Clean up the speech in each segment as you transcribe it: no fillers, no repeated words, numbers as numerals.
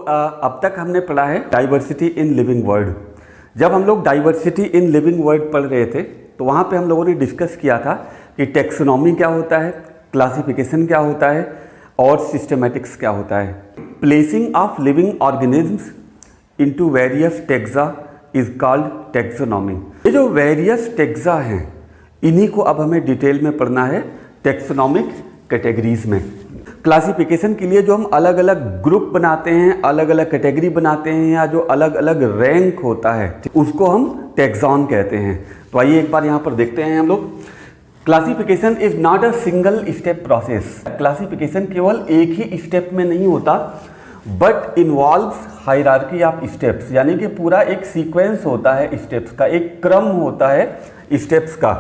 अब तक हमने पढ़ा है डाइवर्सिटी इन लिविंग वर्ड। जब हम लोग डाइवर्सिटी इन लिविंग वर्ड पढ़ रहे थे तो वहाँ पे हम लोगों ने डिस्कस किया था कि टेक्सोनॉमी क्या होता है, क्लासिफिकेशन क्या होता है और सिस्टमेटिक्स क्या होता है। Placing of living organisms into various taxa is called taxonomy. ये जो वेरियस टेक्सा हैं इन्हीं को अब हमें डिटेल में पढ़ना है टेक्सोनॉमिक कैटेगरीज में। क्लासिफिकेशन के लिए जो हम अलग अलग ग्रुप बनाते हैं, अलग अलग कैटेगरी बनाते हैं या जो अलग अलग रैंक होता है उसको हम टैक्सॉन कहते हैं। तो आइए एक बार यहाँ पर देखते हैं हम लोग। Classification is not a single step process. Classification केवल एक ही स्टेप में नहीं होता but involves hierarchy of steps, यानी कि पूरा एक सीक्वेंस होता है स्टेप्स का, एक क्रम होता है स्टेप्स का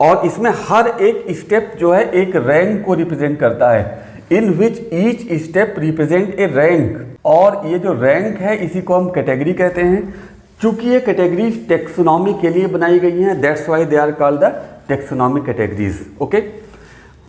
और इसमें हर एक स्टेप जो है एक रैंक को रिप्रेजेंट करता है in which each step represent a rank. और ये जो रैंक है इसी को हम कैटेगरी कहते हैं। चूंकि ये कैटेगरीज टेक्सोनॉमी के लिए बनाई गई हैं, that's why they are called the taxonomic categories. Okay,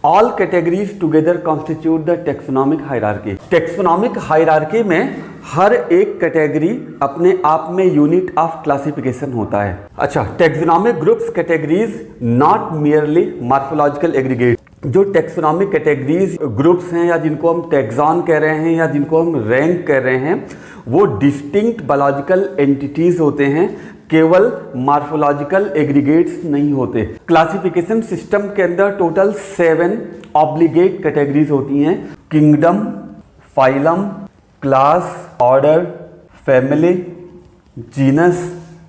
all categories together constitute the taxonomic hierarchy. Taxonomic hierarchy में हर एक कैटेगरी अपने आप में यूनिट ऑफ क्लासिफिकेशन होता है। अच्छा, taxonomic groups categories not merely morphological aggregate. जो टेक्सोनॉमिक कैटेगरीज ग्रुप्स हैं या जिनको हम टैक्सॉन कह रहे हैं या जिनको हम रैंक कह रहे हैं वो डिस्टिंक्ट बायोलॉजिकल एंटिटीज होते हैं, केवल मॉर्फोलॉजिकल एग्रीगेट्स नहीं होते। क्लासिफिकेशन सिस्टम के अंदर टोटल 7 ऑब्लिगेट कैटेगरीज होती हैं: kingdom, phylum, class, order, family, genus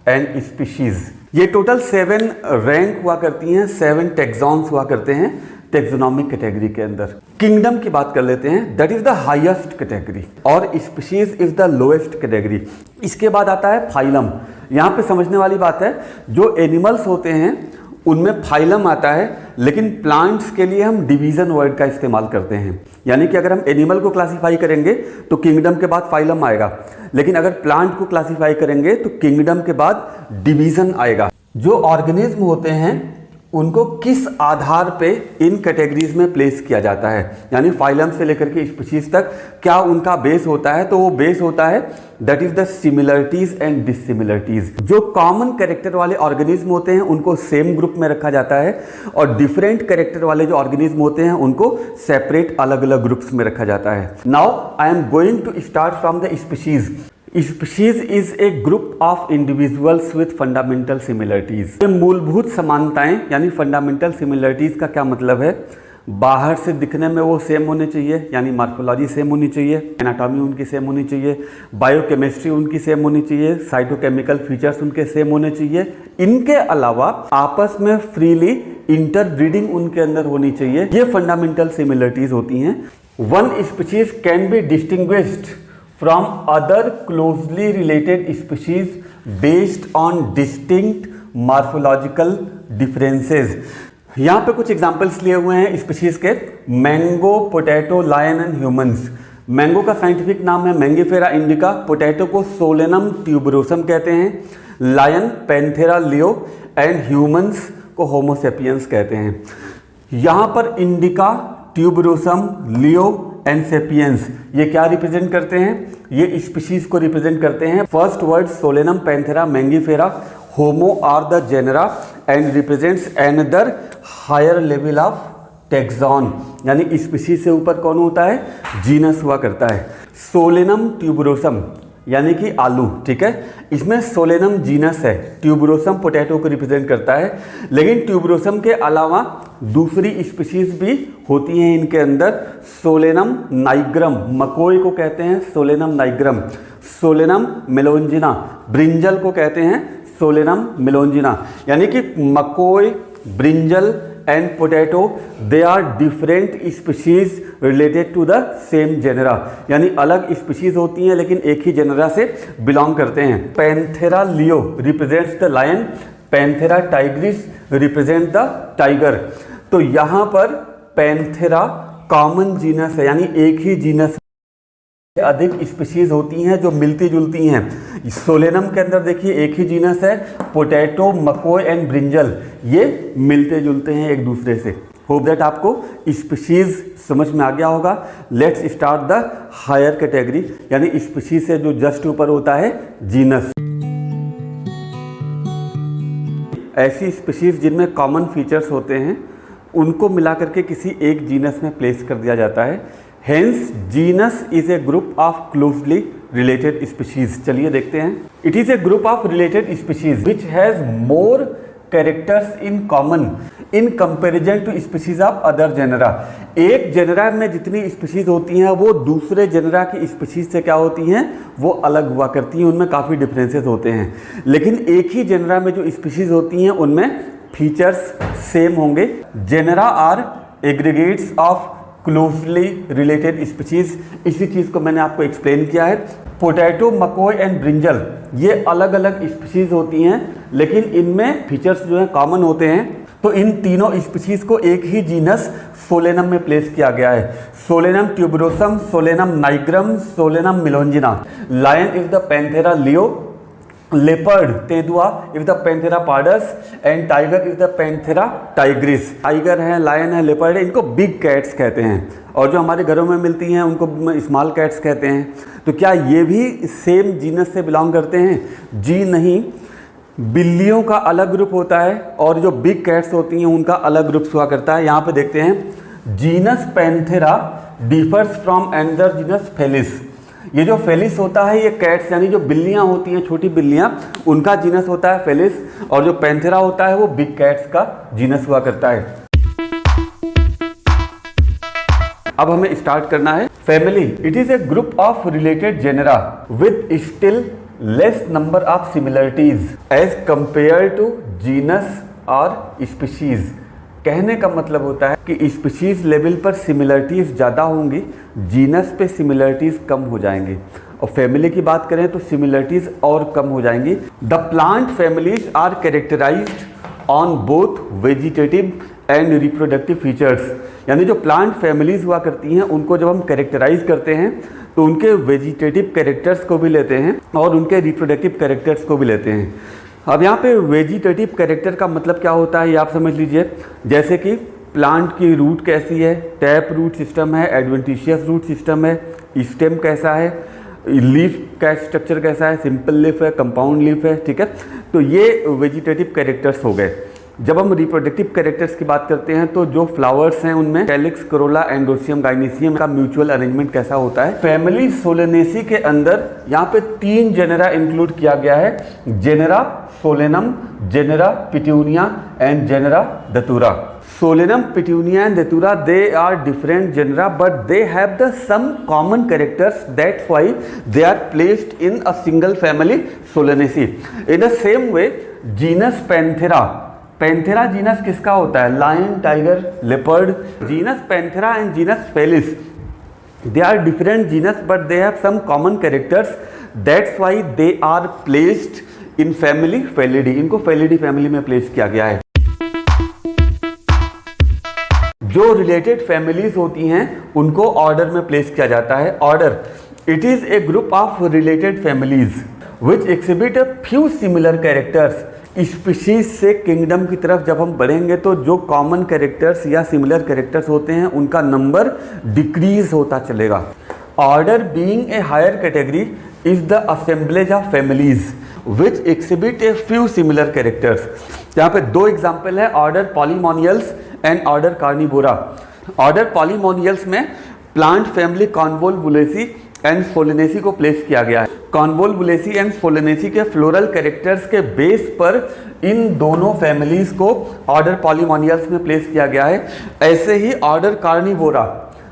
and species. ये टोटल 7 रैंक हुआ करती हैं, 7 टैक्सॉन्स हुआ करते हैं टेक्सोनॉमिक कैटेगरी के अंदर। किंगडम की बात कर लेते हैं, that is the highest category और species is the lowest category. इसके बाद आता है फाइलम। यहाँ पे समझने वाली बात है, जो एनिमल्स होते हैं उनमें फाइलम आता है, लेकिन प्लांट्स के लिए हम डिवीजन वर्ड का इस्तेमाल करते हैं। यानी कि अगर हम एनिमल को क्लासीफाई करेंगे तो किंगडम के बाद फाइलम आएगा, लेकिन अगर प्लांट को क्लासीफाई करेंगे तो किंगडम के बाद डिवीजन आएगा। जो ऑर्गेनिज्म होते हैं उनको किस आधार पे इन कैटेगरीज में प्लेस किया जाता है, यानी फाइलम से लेकर के स्पीशीज तक क्या उनका बेस होता है, तो वो बेस होता है that is the similarities and dissimilarities. जो कॉमन कैरेक्टर वाले ऑर्गेनिज्म होते हैं उनको सेम ग्रुप में रखा जाता है और डिफरेंट कैरेक्टर वाले जो ऑर्गेनिज्म होते हैं उनको सेपरेट अलग अलग ग्रुप्स में रखा जाता है। Now I am going to start from the species. Species is a group of individuals with fundamental similarities. ये मूलभूत समानताएं यानी फंडामेंटल सिमिलरिटीज का क्या मतलब है? बाहर से दिखने में वो सेम होने चाहिए, यानी मॉर्फोलॉजी सेम होनी चाहिए, एनाटॉमी उनकी सेम होनी चाहिए, बायोकेमिस्ट्री उनकी सेम होनी चाहिए, साइटोकेमिकल फीचर्स उनके सेम होने चाहिए। इनके अलावा आपस में फ्रीली इंटरब्रीडिंग उनके अंदर होनी चाहिए। ये फंडामेंटल सिमिलरिटीज होती हैं। One species can be distinguished from other closely related species based on distinct morphological differences। यहाँ पे कुछ एग्जाम्पल्स लिए हुए हैं स्पीशीज के: mango, potato, lion and humans. Mango का साइंटिफिक नाम है मैंगीफेरा इंडिका, पोटैटो को सोलेनम ट्यूबरोसम कहते हैं, lion Panthera leo and humans को होमो सेपियंस कहते हैं। यहाँ पर indica, tuberosum, leo and sapiens ये क्या रिप्रेजेंट करते हैं? ये स्पीशीज को रिप्रेजेंट करते हैं। First word Solanum Panthera Mangifera, Homo are the genera and represents another higher level of taxon, यानी स्पीशीज से ऊपर कौन होता है? जीनस हुआ करता है। सोलेनम ट्यूबरोसम यानी कि आलू, ठीक है, इसमें सोलेनम जीनस है, ट्यूबरोसम पोटैटो को रिप्रेजेंट करता है, लेकिन ट्यूबरोसम के अलावा दूसरी स्पीशीज भी होती हैं इनके अंदर। सोलेनम नाइग्रम, मकोई को कहते हैं Solanum nigrum, Solanum melongena, brinjal को कहते हैं सोलेनम मेलोंजिना। यानी कि मकोई, brinjal and potato they are different species related to the same genera, यानी अलग स्पीशीज होती हैं लेकिन एक ही जेनरा से बिलोंग करते हैं। Panthera leo represents the lion, Panthera tigris represent the tiger. तो यहाँ पर पैंथेरा कॉमन जीनस है, यानी एक ही जीनस अधिक स्पीशीज होती हैं जो मिलती जुलती हैं। सोलेनम के अंदर देखिए एक ही जीनस है, पोटैटो, मकोई एंड ब्रिंजल ये मिलते जुलते हैं एक दूसरे से। होप दैट आपको स्पीशीज समझ में आ गया होगा। Let's start the higher category, यानी स्पीशीज से जो जस्ट ऊपर होता है जीनस। ऐसी स्पीशीज जिनमें कॉमन फीचर्स होते हैं उनको मिला करके किसी एक जीनस में प्लेस कर दिया जाता है। Hence genus is a group of closely related species. चलिए देखते हैं। It is a group of related species which has more characters in common in comparison to species of other genera. एक genera में जितनी स्पीशीज होती हैं वो दूसरे जेनरा की स्पीशीज से क्या होती हैं, वो अलग हुआ करती हैं, उनमें काफ़ी डिफरेंसेस होते हैं। लेकिन एक ही जेनरा में जो स्पीशीज होती हैं उनमें फीचर्स सेम होंगे। Genera are aggregates of closely related species. इसी चीज़ को मैंने आपको एक्सप्लेन किया है। पोटैटो, मकोई एंड ब्रिंजल ये अलग अलग स्पीशीज होती हैं, लेकिन इनमें फीचर्स जो हैं कॉमन होते हैं। तो इन तीनों स्पीशीज को एक ही जीनस सोलेनम में प्लेस किया गया है। Solanum tuberosum, Solanum nigrum, Solanum melongena. Lion is the Panthera leo, leopard तेदुआ is the Panthera pardus and tiger is the Panthera tigris. Tiger है, लायन है, लेपर्ड है, इनको बिग कैट्स कहते हैं, और जो हमारे घरों में मिलती हैं उनको स्मॉल कैट्स कहते हैं। तो क्या ये भी सेम जीनस से बिलोंग करते हैं? जी नहीं, बिल्लियों का अलग ग्रुप होता है और जो बिग कैट्स होती हैं उनका अलग ग्रुप हुआ करता है। यहाँ पे देखते हैं genus Panthera differs from another genus Felis. ये जो फेलिस होता है ये कैट्स यानी जो बिल्लियाँ होती हैं, छोटी बिल्लियाँ, उनका जीनस होता है फेलिस, और जो पैंथेरा होता है वो बिग कैट्स का जीनस हुआ करता है। अब हमें स्टार्ट करना है family. It is a group of related genera with still less number of similarities as compare to genus और स्पीशीज। कहने का मतलब होता है कि स्पीशीज लेवल पर सिमिलरिटीज ज़्यादा होंगी, जीनस पे सिमिलरिटीज कम हो जाएंगी, और फैमिली की बात करें तो सिमिलरिटीज और कम हो जाएंगी। The plant families are characterized on both vegetative and reproductive features. यानी जो प्लांट फैमिलीज हुआ करती हैं उनको जब हम कैरेक्टराइज करते हैं तो उनके वेजिटेटिव कैरेक्टर्स को भी लेते हैं और उनके रिप्रोडक्टिव कैरेक्टर्स को भी लेते हैं। अब यहाँ पे वेजिटेटिव कैरेक्टर का मतलब क्या होता है ये आप समझ लीजिए। जैसे कि प्लांट की रूट कैसी है, टैप रूट सिस्टम है, एडवेंटिशियस रूट सिस्टम है, स्टेम कैसा है, लीफ का स्ट्रक्चर कैसा है, सिंपल लीफ है, कंपाउंड लीफ है, ठीक है। तो ये वेजिटेटिव कैरेक्टर्स हो गए। जब हम रिप्रोडक्टिव कैरेक्टर्स की बात करते हैं तो जो फ्लावर्स हैं उनमें कैलिक्स, कोरोला, एंडोसियम, गाइनेसियम का म्यूचुअल अरेंजमेंट कैसा होता है। फैमिली सोलेनेसी के अंदर यहाँ पे 3 जेनेरा इंक्लूड किया गया है, genera Solanum, genera पिट्यूनिया and genera दतूरा। Solanum, पिट्यूनिया and दतूरा they are different genera but they have the some common characters, that's why they are placed in a single family Solanaceae. In the same way genus Panthera, Panthera genus किसका होता है? Lion, tiger, leopard. Genus Panthera and genus Felis they are different genus but they have some common characters, that's why they are placed in family Felidae. इनको Felidae family में place किया गया है। जो related families होती हैं उनको order में प्लेस किया जाता है। Order, it is a group of related families which exhibit a few similar characters. Species से किंगडम की तरफ जब हम बढ़ेंगे तो जो कॉमन कैरेक्टर्स या सिमिलर कैरेक्टर्स होते हैं उनका नंबर डिक्रीज होता चलेगा। Order being a higher category is the assemblage of families which exhibit a few similar characters. यहाँ पे 2 एग्जाम्पल है, order Polemoniales and order Carnivora. Order Polemoniales में प्लांट फैमिली कॉन्वोल्वुलेसी एंड सोलेनेसी को प्लेस किया गया है। कॉन्वोल्वुलेसी एंड सोलेनेसी के floral characters के बेस पर इन दोनों फैमिलीज को ऑर्डर पॉलीमोनियल्स में प्लेस किया गया है। ऐसे ही ऑर्डर कार्निवोरा,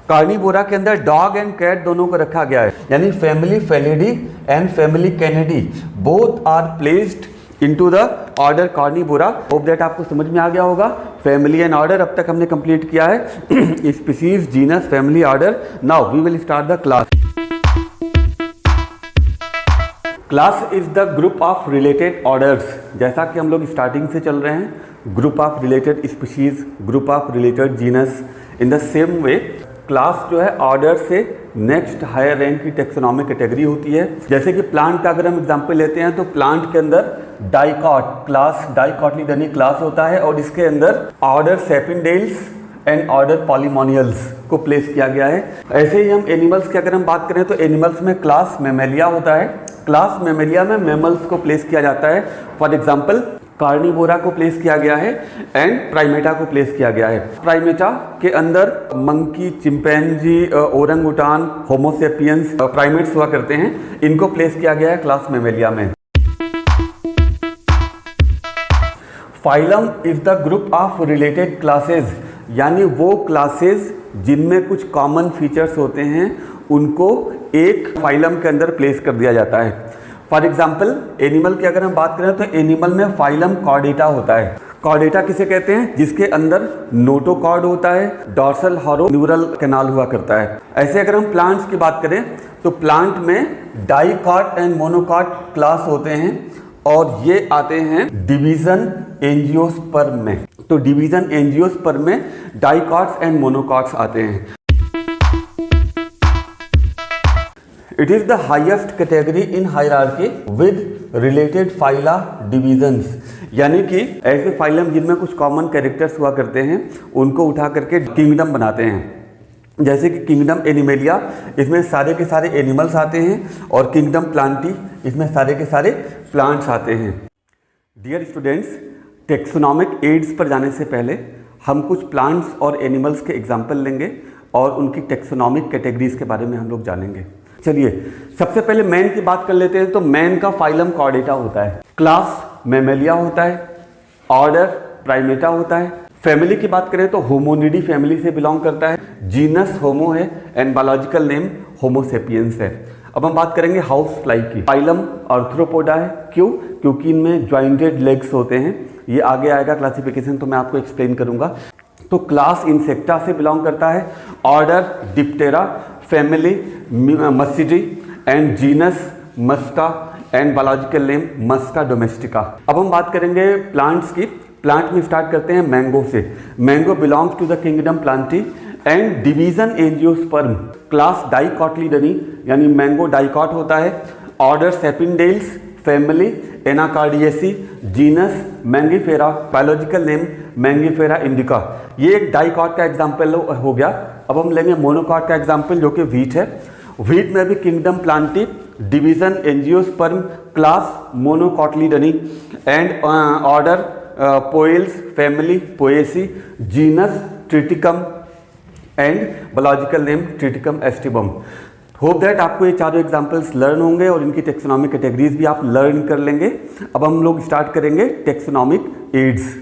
कार्निवोरा के अंदर डॉग एंड कैट दोनों को रखा गया है, यानी family Felidae and family Canidae both are placed into the order Carnivora. Hope that आपको समझ में आ गया होगा। फैमिली एंड ऑर्डर अब तक हमने कंप्लीट किया है। Species, genus, family, order. Now we will start the class. Class is the group of related orders. जैसा कि हम लोग स्टार्टिंग से चल रहे हैं, group of related species, group of related genus. In the same way class जो है ऑर्डर से नेक्स्ट हायर रैंक की टेक्सोनॉमिक कैटेगरी होती है। जैसे कि प्लांट का अगर हम एग्जांपल लेते हैं तो प्लांट के अंदर डाइकॉट क्लास, डाइकॉटिलीडनी क्लास होता है और इसके अंदर ऑर्डर सेपिनडेल्स एंड ऑर्डर पॉलीमोनियल्स को प्लेस किया गया है। ऐसे ही हम एनिमल्स की अगर हम बात करें तो एनिमल्स में क्लास मेमेलिया होता है। क्लास मेमेलिया में मैमल्स को प्लेस किया जाता है। फॉर एग्जांपल कार्निवोरा को प्लेस किया गया है एंड प्राइमेटा को प्लेस किया गया है। प्राइमेटा के अंदर monkey, chimpanzee, orangutan, Homo sapiens primates हुआ करते हैं। इनको प्लेस किया गया है क्लास मेमेलिया में। Phylum is the group of related classes, यानी वो क्लासेस जिनमें कुछ कॉमन फीचर्स होते हैं उनको एक फाइलम के अंदर प्लेस कर दिया जाता है। फॉर एग्जाम्पल एनिमल की अगर हम बात करें तो एनिमल में फाइलम कॉर्डेटा होता है। कॉर्डेटा किसे कहते हैं? जिसके अंदर नोटोकॉर्ड होता है, डॉर्सल हॉरो न्यूरल कैनाल हुआ करता है। ऐसे अगर हम प्लांट्स की बात करें तो प्लांट में डाइकॉट एंड मोनोकॉट क्लास होते हैं और ये आते हैं डिवीजन एंजियोस्पर्म में। तो डिवीजन एंजियोस्पर्म में डाइकॉट्स एंड मोनोकॉट्स आते हैं। It is the highest category in hierarchy with related phyla divisions, यानी कि ऐसे फाइलम जिनमें कुछ कॉमन कैरेक्टर्स हुआ करते हैं उनको उठा करके किंगडम बनाते हैं। जैसे कि किंगडम एनिमेलिया, इसमें सारे के सारे एनिमल्स आते हैं और किंगडम प्लांटी, इसमें सारे के सारे प्लांट्स आते हैं। डियर स्टूडेंट्स, टेक्सोनॉमिक एड्स पर जाने से पहले हम कुछ प्लांट्स और एनिमल्स के एग्जाम्पल लेंगे और उनकी टेक्सोनॉमिक कैटेगरीज के बारे में हम लोग जानेंगे। चलिए सबसे पहले मैन की बात कर लेते हैं। तो मैन का फाइलम कॉर्डेटा होता है, क्लास मेमेलिया होता है, ऑर्डर प्राइमेटा होता है। फैमिली की बात करें तो होमोनिडी फैमिली से बिलोंग करता है, जीनस होमो है एंड बायोलॉजिकल नेम होमोसेपियंस है। अब हम बात करेंगे हाउस फ्लाई की। फाइलम आर्थ्रोपोडा है। क्यों? क्योंकि इनमें ज्वाइंटेड लेग्स होते हैं। ये आगे आएगा क्लासिफिकेशन तो मैं आपको एक्सप्लेन करूंगा। तो क्लास इंसेक्टा से बिलोंग करता है, order Diptera, family Muscidae and genus Musca and biological name Musca domestica. अब हम बात करेंगे प्लांट्स की। प्लांट में स्टार्ट करते हैं मैंगो से। Mango belongs to the kingdom Plantae and division angiosperm, class Dicotyledonae, यानी मैंगो डाइकॉट होता है, order Sapindales, family Anacardiaceae, genus Mangifera, biological name Mangifera indica. ये एक डाइकॉट का एग्जाम्पल हो गया। अब हम लेंगे मोनोकॉट का एग्जाम्पल जो कि व्हीट है। व्हीट में भी kingdom Plantae, division angiosperm, class Monocotyledonae and order Poales, family Poaceae, genus Triticum and biological name Triticum aestivum. Hope that आपको ये चारों एग्जाम्पल्स लर्न होंगे और इनकी टेक्सोनॉमिक कैटेगरीज भी आप लर्न कर लेंगे। अब हम लोग स्टार्ट करेंगे टेक्सोनॉमिक एड्स।